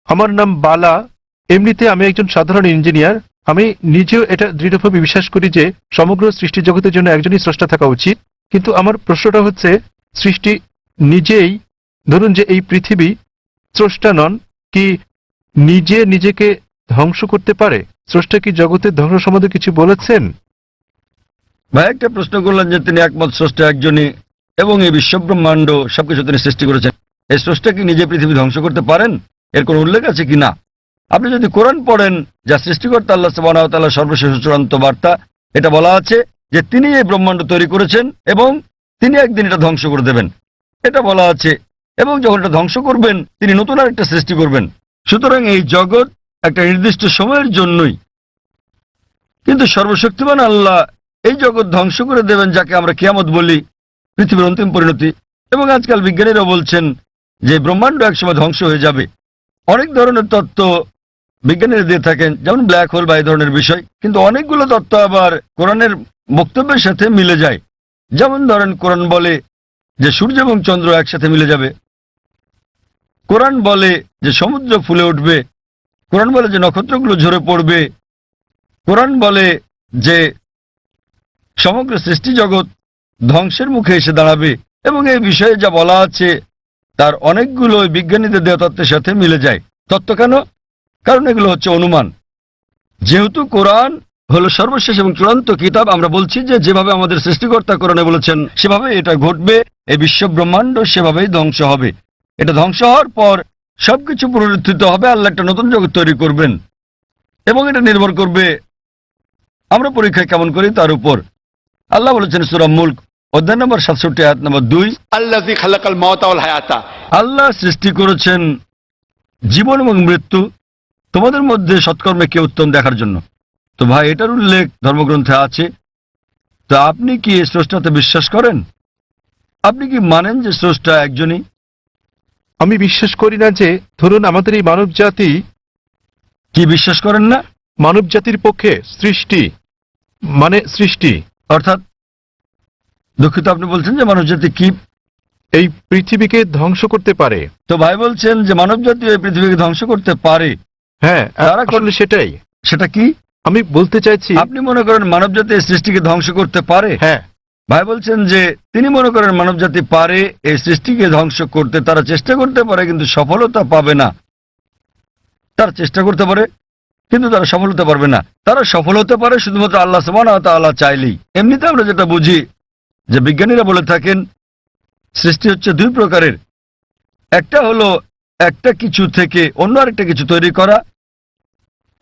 আমার নাম বালা। এমনিতে আমি একজন সাধারণ ইঞ্জিনিয়ার। আমি নিজেও এটা দৃঢ়ভাবে বিশ্বাস করি যে সমগ্র সৃষ্টি জগতের জন্য একজনই স্রষ্টা থাকা উচিত। কিন্তু আমার প্রশ্নটা হচ্ছে, সৃষ্টি নিজেই, ধরুন যে এই পৃথিবী, স্রষ্টা নন, কি নিজে নিজেকে ধ্বংস করতে পারে? স্রষ্টা কি জগতের ধ্বংস সম্বন্ধে কিছু বলেছেন? ভাই একটা প্রশ্ন করলেন যে তিনি একমত স্রষ্টা একজনই এবং এই বিশ্বব্রহ্মাণ্ড সবকিছু তিনি সৃষ্টি করেছেন, এই স্রষ্টা কি নিজে পৃথিবী ধ্বংস করতে পারেন? এর কোনো উল্লেখ আছে কি না? আপনি যদি কোরআন পড়েন, যা সৃষ্টিকর্তা আল্লাহ সুবহানাহু ওয়া তাআলার সর্বশেষ চূড়ান্ত বার্তা, এটা বলা আছে যে তিনি এই ব্রহ্মাণ্ড তৈরি করেছেন এবং তিনি একদিন এটা ধ্বংস করে দেবেন, এটা বলা আছে। এবং যখন এটা ধ্বংস করবেন তিনি নতুন আরেকটা সৃষ্টি করবেন। সুতরাং এই জগৎ একটা নির্দিষ্ট সময়ের জন্যই, কিন্তু সর্বশক্তিমান আল্লাহ এই জগৎ ধ্বংস করে দেবেন, যাকে আমরা কিয়ামত বলি, পৃথিবীর অন্তিম পরিণতি। এবং আজকাল বিজ্ঞানীরা বলছেন যে ব্রহ্মাণ্ড একসময় ধ্বংস হয়ে যাবে। অনেক ধরনের তত্ত্ব বিজ্ঞানীরা দিয়ে থাকেন, যেমন ব্ল্যাক হোল বা এই ধরনের বিষয়, কিন্তু অনেকগুলো তত্ত্ব আবার কোরআনের বক্তব্যের সাথে মিলে যায়। যেমন ধরেন, কোরআন বলে যে সূর্য এবং চন্দ্র একসাথে মিলে যাবে, কোরআন বলে যে সমুদ্র ফুলে উঠবে, কোরআন বলে যে নক্ষত্রগুলো ঝরে পড়বে, কোরআন বলে যে সমগ্র সৃষ্টি জগৎ ধ্বংসের মুখে এসে দাঁড়াবে। এবং এই বিষয়ে যা বলা আছে তার অনেকগুলো বিজ্ঞানীদের দেওয়া তত্ত্বের সাথে মিলে যায়। তত্ত্ব কেন? কারণ এগুলো হচ্ছে অনুমান। যেহেতু কোরআন হলো সর্বশেষ এবং চূড়ান্ত কিতাব, আমরা বলছি যে যেভাবে আমাদের সৃষ্টিকর্তা কোরআনে বলেছেন সেভাবে এটা ঘটবে। এই বিশ্ব ব্রহ্মাণ্ড সেভাবেই ধ্বংস হবে। এটা ধ্বংস হওয়ার পর সবকিছু পুনরুত্থিত হবে, আল্লাহ একটা নতুন জগৎ তৈরি করবেন। এবং এটা নির্ভর করবে আমরা পরীক্ষায় কেমন করি তার উপর। আল্লাহ বলেছেন সূরা মুলক অধ্যায় নম্বর 67 আয়াত নম্বর 2, আল্লাযী খালাকাল মাউতা ওয়াল হায়াতা, আল্লাহ সৃষ্টি করেছেন জীবন এবং মৃত্যু, তোমাদের মধ্যে সৎকর্মে কে উত্তম দেখার জন্য। তো ভাই, এটার উল্লেখ ধর্মগ্রন্থে আছে। তো আপনি কি এই স্রষ্টাতে বিশ্বাস করেন? আপনি কি মানেন যে স্রষ্টা একজনই? আমি বিশ্বাস করি না যে, ধরুন আমাদের এই মানব জাতি। কি বিশ্বাস করেন না? মানব জাতির পক্ষে সৃষ্টি মানে সৃষ্টি, অর্থাৎ দুঃখিত, আপনি বলছেন যে মানবজাতি কি এই পৃথিবীকে ধ্বংস করতে পারে। তো ভাই বলছেন যে মানবজাতি এই পৃথিবীকে ধ্বংস করতে পারে। হ্যাঁ, তারা আসলে সেটাই সেটা কি আমি বলতে চাইছি। আপনি মনে করেন মানবজাতি এই সৃষ্টিকে ধ্বংস করতে পারে? হ্যাঁ। ভাই বলছেন যে তিনি মনে করেন মানবজাতি পারে এই সৃষ্টিকে ধ্বংস করতে। তারা চেষ্টা করতে পারে কিন্তু সফলতা পাবে না। তারা চেষ্টা করতে পারে কিন্তু তারা সফল হতে পারবে না। তারা সফল হতে পারে শুধুমাত্র আল্লাহ সুবহানাহু ওয়া তাআলা চাইলেই। এমনিতে আমরা যেটা বুঝি যে বিজ্ঞানীরা বলে থাকেন সৃষ্টি হচ্ছে দুই প্রকারের। একটা হলো একটা কিছু থেকে অন্য আরেকটা কিছু তৈরি করা,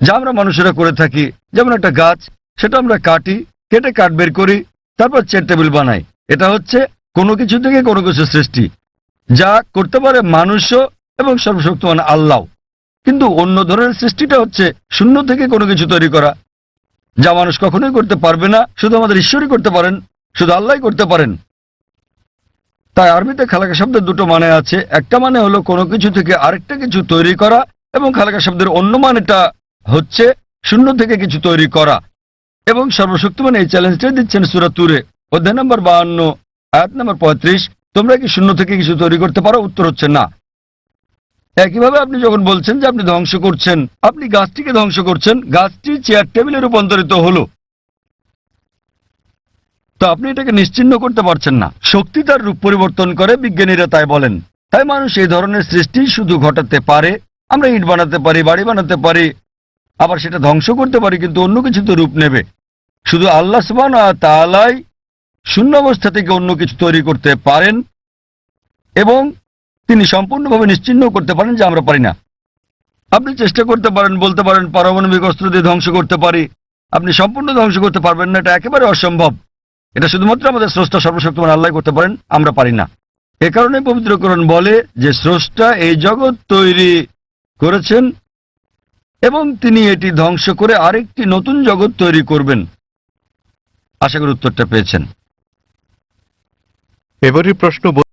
যা আমরা মানুষেরা করে থাকি। যেমন একটা গাছ, সেটা আমরা কাটি, কেটে কাঠ বের করি, তারপর চেয়ার টেবিল বানাই। এটা হচ্ছে কোনো কিছু থেকে কোনো কিছু সৃষ্টি, যা করতে পারে মানুষও এবং সর্বশক্তিমান আল্লাহ। কিন্তু অন্য ধরনের সৃষ্টিটা হচ্ছে শূন্য থেকে কোনো কিছু তৈরি করা, যা মানুষ কখনোই করতে পারবে না, শুধু আমাদের ঈশ্বরই করতে পারেন, শুধু আল্লাহই করতে পারেন। তাই আরবিতে খালাকা শব্দের দুটো মানে আছে। একটা মানে হলো কোনো কিছু থেকে আরেকটা কিছু তৈরি করা, এবং খালাকা শব্দের অন্য মানেটা হচ্ছে শূন্য থেকে কিছু তৈরি করা। এবং সর্বশক্তিমান এই চ্যালেঞ্জটাই দিচ্ছেন সূরা তুরে অধ্যায় নম্বর 52 আয়াত নম্বর 35, তোমরা কি শূন্য থেকে কিছু তৈরি করতে পারো? উত্তর হচ্ছে না। একইভাবে আপনি যখন বলছেন যে আপনি ধ্বংস করছেন, আপনি গাছটিকে ধ্বংস করছেন, গাছটি চেয়ার টেবিলে রূপান্তরিত হলো, তো আপনি এটাকে নিশ্চিহ্ন করতে পারছেন না। শক্তি তার রূপ পরিবর্তন করে, বিজ্ঞানীরা তাই বলেন। তাই মানুষ এই ধরনের সৃষ্টি শুধু ঘটাতে পারে। আমরা ইট বানাতে পারি, বাড়ি বানাতে পারি, আবার সেটা ধ্বংস করতে পারি, কিন্তু অন্য কিছুতে রূপ নেবে। শুধু আল্লাহ সুবহানাহু ওয়া তাআলাই শূন্য অবস্থা থেকে অন্য কিছু তৈরি করতে পারেন, এবং তিনি সম্পূর্ণভাবে নিশ্চিহ্ন করতে পারেন, যা আমরা পারি না। আপনি চেষ্টা করতে পারেন, বলতে পারেন পারমাণবিক অস্ত্র দিয়ে ধ্বংস করতে পারি, আপনি সম্পূর্ণ ধ্বংস করতে পারবেন না। এটা একেবারে অসম্ভব। এটা শুধুমাত্র আমাদের স্রষ্টা সর্বশক্তিমান আল্লাহ করতে পারেন, আমরা পারি না। এ কারণে পবিত্র কোরআন বলে যে স্রষ্টা এই জগৎ তৈরি করেছেন এবং তিনি এটি ধ্বংস করে আরেকটি নতুন জগৎ তৈরি করবেন। আশা করি উত্তরটা পেয়েছেন। এবারের প্রশ্ন